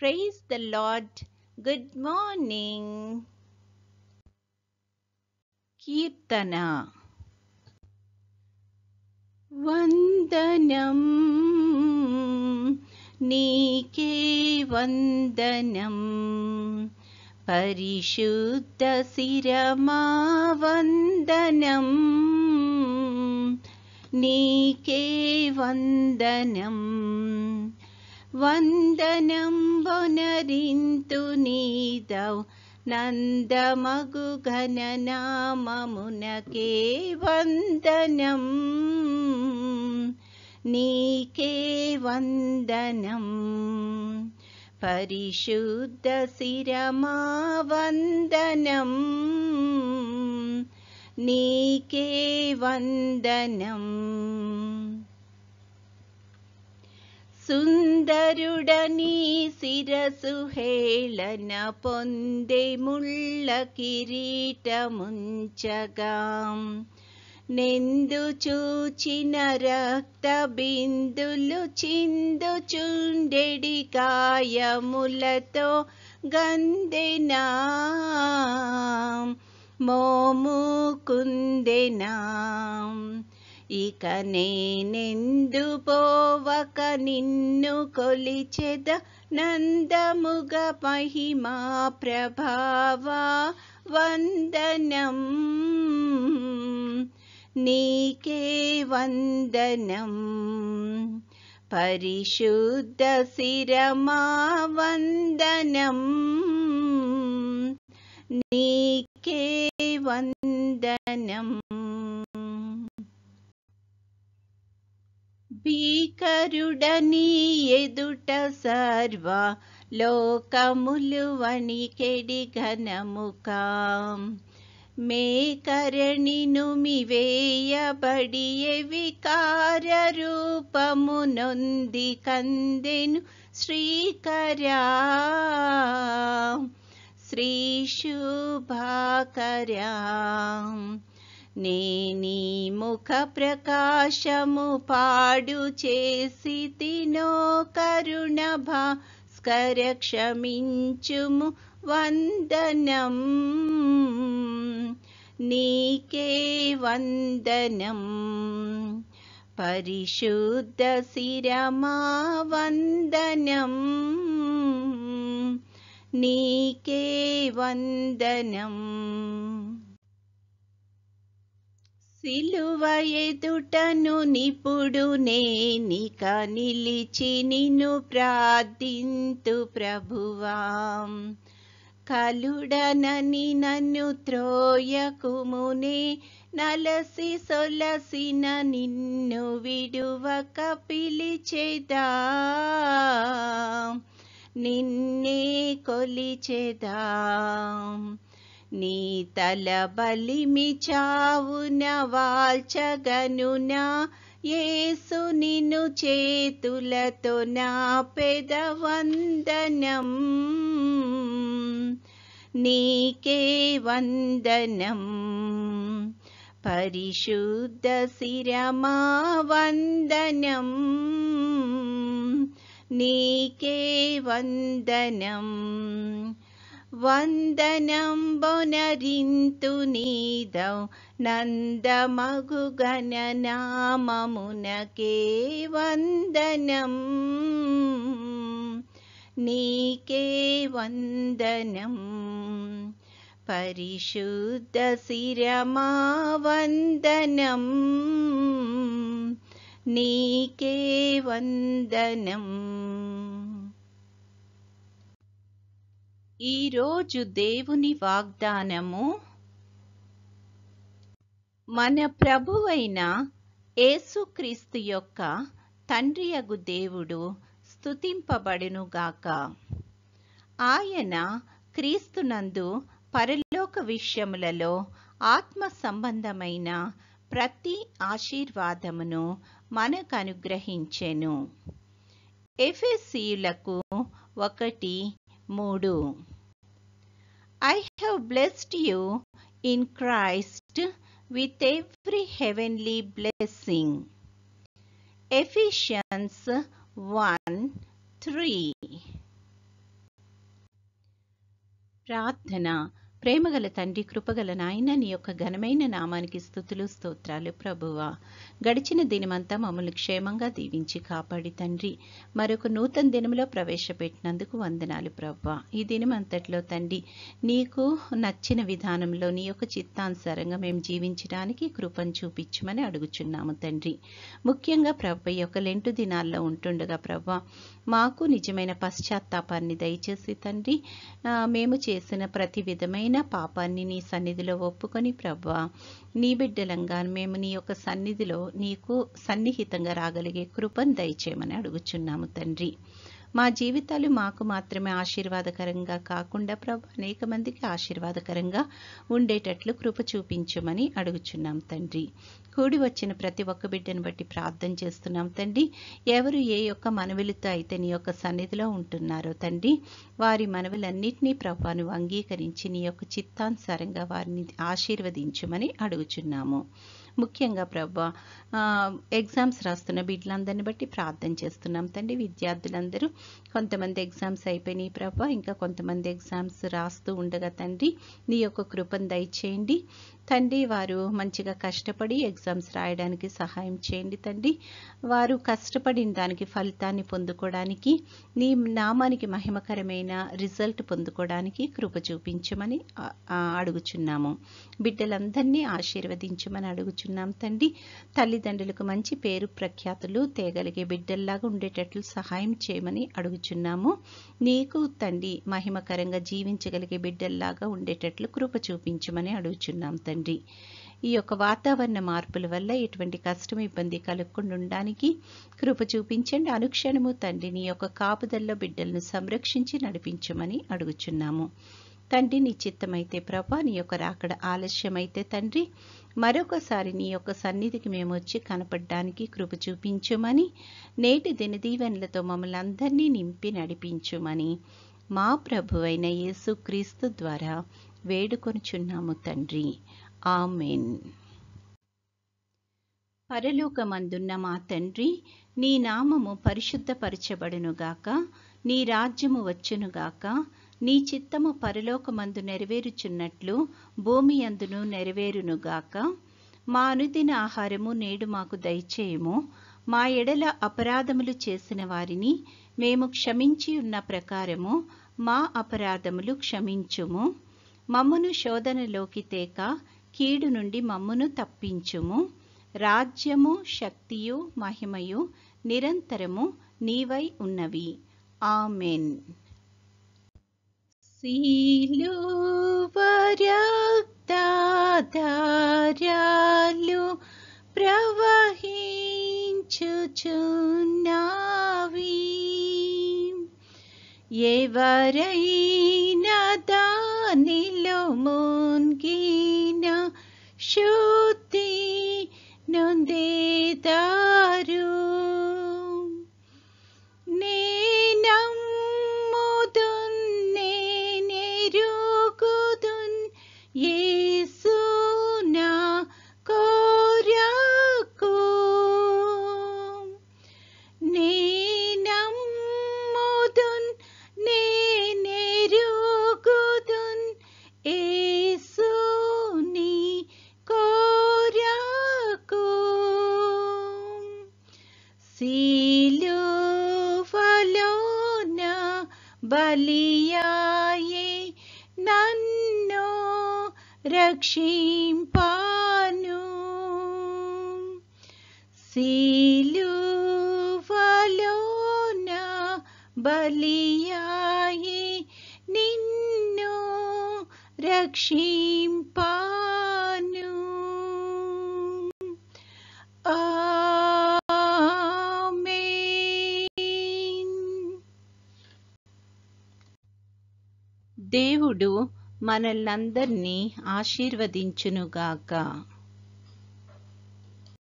Praise the Lord. Good morning. కీర్తన. వందనం నీకే వందనం, పరిశుద్ధ శిరమా వందనం, నీకే వందనం. వందనం బొనరింతు నీదౌ నందమగు ఘననామమునకే వందనం, నీకే వందనం. పరిశుద్ధ శిరమా వందనం, నీకే వందనం. సుందరుడని శిరసు హేళన పొందే ముళ్ళ కిరీటముంచగా, నెందు చూచిన రక్త బిందులు చిందుచుండెడి గాయములతో గందెనా, మోము కుందెనా. ఇక నేనెందు పోవక నిన్ను కొలిచెద, నందముగ మహిమా ప్రభావ వందనం, నీకే వందనం. పరిశుద్ధ శిరమా వందనం, నీకే వందనం. భీకరుడని ఎదుట సర్వ లోకములు వణికెడి ఘనముకా, మేకరణి నుమివేయబడి వికార రూపము నొంది కందెను శ్రీకరా, శ్రీ శుభాకరా. నేనీ ముఖ ప్రకాశము పాడు చేసి తినో కరుణ భాస్కర క్షమించుము వందనం, నీకే వందనం. పరిశుద్ధ శిరమా వందనం, నీకే వందనం. సిలువ ఎదుటను నిపుడు నేనిక నిలిచి నిన్ను ప్రార్థింతు ప్రభువా, కలుడనని నన్ను త్రోయకుమునే నలసి సొలసిన నిన్ను విడువక పిలిచెదా, నిన్నే కొలిచెదా. నీ తల బలిమి చావున వాల్చగనునా, యేసు నిన్ను చేతులతో నా పెద వందనం, నీకే వందనం. పరిశుద్ధ శిరమా వందనం, నీకే వందనం. వందనం బొనరింతు నీదౌ నందమగు ఘననామమునకే వందనం, నీకే వందనం. పరిశుద్ధ శిరమా వందనం, నీకే వందనం. ఈరోజు దేవుని వాగ్దానము, మన ప్రభువైన యేసుక్రీస్తు యొక్క తండ్రియగు దేవుడు స్తుతింపబడునుగాక. ఆయన క్రీస్తునందు పరలోక విషయములలో ఆత్మ సంబంధమైన ప్రతి ఆశీర్వాదమును మనకు అనుగ్రహించెను. ఎఫెసీయులకు 1:3. I have blessed you in Christ with every heavenly blessing. Ephesians 1:3. ప్రార్థన. ప్రేమగల తండ్రి, కృపగల నాయన, నీ యొక్క ఘనమైన నామానికి స్తుతులు స్తోత్రాలు ప్రభువా. గడిచిన దినమంతా మమ్మల్ని క్షేమంగా దీవించి కాపాడి తండ్రి, మరొక నూతన దినంలో ప్రవేశపెట్టినందుకు వందనాలు ప్రభువా. ఈ దినమంతట్లో తండ్రి, నీకు నచ్చిన విధానంలో నీ యొక్క చిత్తానుసారంగా మేము జీవించడానికి కృపను చూపించమని అడుగుచున్నాము తండ్రి. ముఖ్యంగా ప్రభు, ఈ యొక్క లెంటు దినాల్లో ఉంటుండగా ప్రభు, మాకు నిజమైన పశ్చాత్తాపాన్ని దయచేసి తండ్రి, మేము చేసిన ప్రతి విధమైన పాపాన్ని నీ సన్నిధిలో ఒప్పుకొని ప్రభువా, నీ బిడ్డలంగా మేము నీ యొక్క సన్నిధిలో నీకు సన్నిహితంగా రాగలిగే కృపను దయచేయమని అడుగుచున్నాము తండ్రి. మా జీవితాలు మాకు మాత్రమే ఆశీర్వాదకరంగా కాకుండా ప్రభు, అనేక మందికి ఆశీర్వాదకరంగా ఉండేటట్లు కృప చూపించమని అడుగుచున్నాం తండ్రి. కూడి వచ్చిన ప్రతి ఒక్క బిడ్డను బట్టి ప్రార్థన చేస్తున్నాం తండ్రి. ఎవరు ఏ యొక్క మనవిలతో అయితే నీ యొక్క సన్నిధిలో ఉంటున్నారో తండ్రి, వారి మనవులన్నింటినీ ప్రభువును అంగీకరించి నీ యొక్క చిత్తానుసారంగా వారిని ఆశీర్వదించమని అడుగుచున్నాము. ముఖ్యంగా ప్రభు, ఎగ్జామ్స్ రాస్తున్న బిడ్డలందరిని బట్టి ప్రార్థన చేస్తున్నాం తండ్రి. విద్యార్థులందరూ కొంతమంది ఎగ్జామ్స్ అయిపోయినాయి ప్రభు, ఇంకా కొంతమంది ఎగ్జామ్స్ రాస్తూ ఉండగా తండ్రి, నీ యొక్క కృపను దయచేయండి తండ్రి. వారు మంచిగా కష్టపడి ఎగ్జామ్స్ రాయడానికి సహాయం చేయండి తండ్రి. వారు కష్టపడిన దానికి ఫలితాన్ని పొందుకోవడానికి, నీ నామానికి మహిమకరమైన రిజల్ట్ పొందుకోవడానికి కృప చూపించమని అడుగుచున్నాము. బిడ్డలందరినీ ఆశీర్వదించమని అడుగుచున్నాం తండ్రి. తల్లిదండ్రులకు మంచి పేరు ప్రఖ్యాతులు తేగలిగే బిడ్డల్లాగా ఉండేటట్లు సహాయం చేయమని అడుగుచున్నాము. నీకు తండ్రి మహిమకరంగా జీవించగలిగే బిడ్డల్లాగా ఉండేటట్లు కృప చూపించమని అడుగుచున్నాం తండ్రి. ఈ యొక్క వాతావరణ మార్పుల వల్ల ఎటువంటి కష్టం ఇబ్బంది కలగకుండా ఉండడానికి కృప చూపించండి. అనుక్షణము తండ్రి నీ యొక్క కాపుదల్లో బిడ్డలను సంరక్షించి నడిపించమని అడుగుచున్నాము తండ్రి. నీ చిత్తమైతే ప్రభా, నీ యొక్క రాకడ ఆలస్యమైతే తండ్రి, మరొకసారి నీ యొక్క సన్నిధికి మేము వచ్చి కనపడడానికి కృప చూపించుమని, నేటి దినదీవెనలతో మమ్మల్ని అందరినీ నింపి నడిపించుమని మా ప్రభువైన యేసుక్రీస్తు ద్వారా వేడుకొనుచున్నాము తండ్రి. ఆమేన్. పరలోకమందున్న మా తండ్రి, నీ నామము పరిశుద్ధపరచబడునుగాక, నీ రాజ్యము వచ్చునుగాక, నీ చిత్తము పరలోకమందు నెరవేరుచున్నట్లు భూమి అందును నెరవేరునుగాక. మా అనుదిన ఆహారము నేడు మాకు దయచేయము. మా ఎడల అపరాధములు చేసిన వారిని మేము క్షమించి ఉన్న ప్రకారము మా అపరాధములు క్షమించుము. మమ్మును శోధనలోకి తేక కీడు నుండి మమ్మును తప్పించుము. రాజ్యము, శక్తియు, మహిమయు నిరంతరము నీవై ఉన్నవి. ఆమేన్. సిలువ రక్తధారలు ప్రవహించుచున్నవి. ఎవరైనా దానిలో మునిగిన శుద్ధి నొందేదారు. యేసు నా కొరకు నేనమ్ముదున్, నేనెరుగుదున్, యేసు నీ కొరకు. సిలువలోన బలియాయే నన్ను రక్షింపాను. సిలువలోన బలియాయే నిన్ను రక్షింపాను. ఆమేన్. దేవుడు మనల్నందరినీ ఆశీర్వదించునుగాక.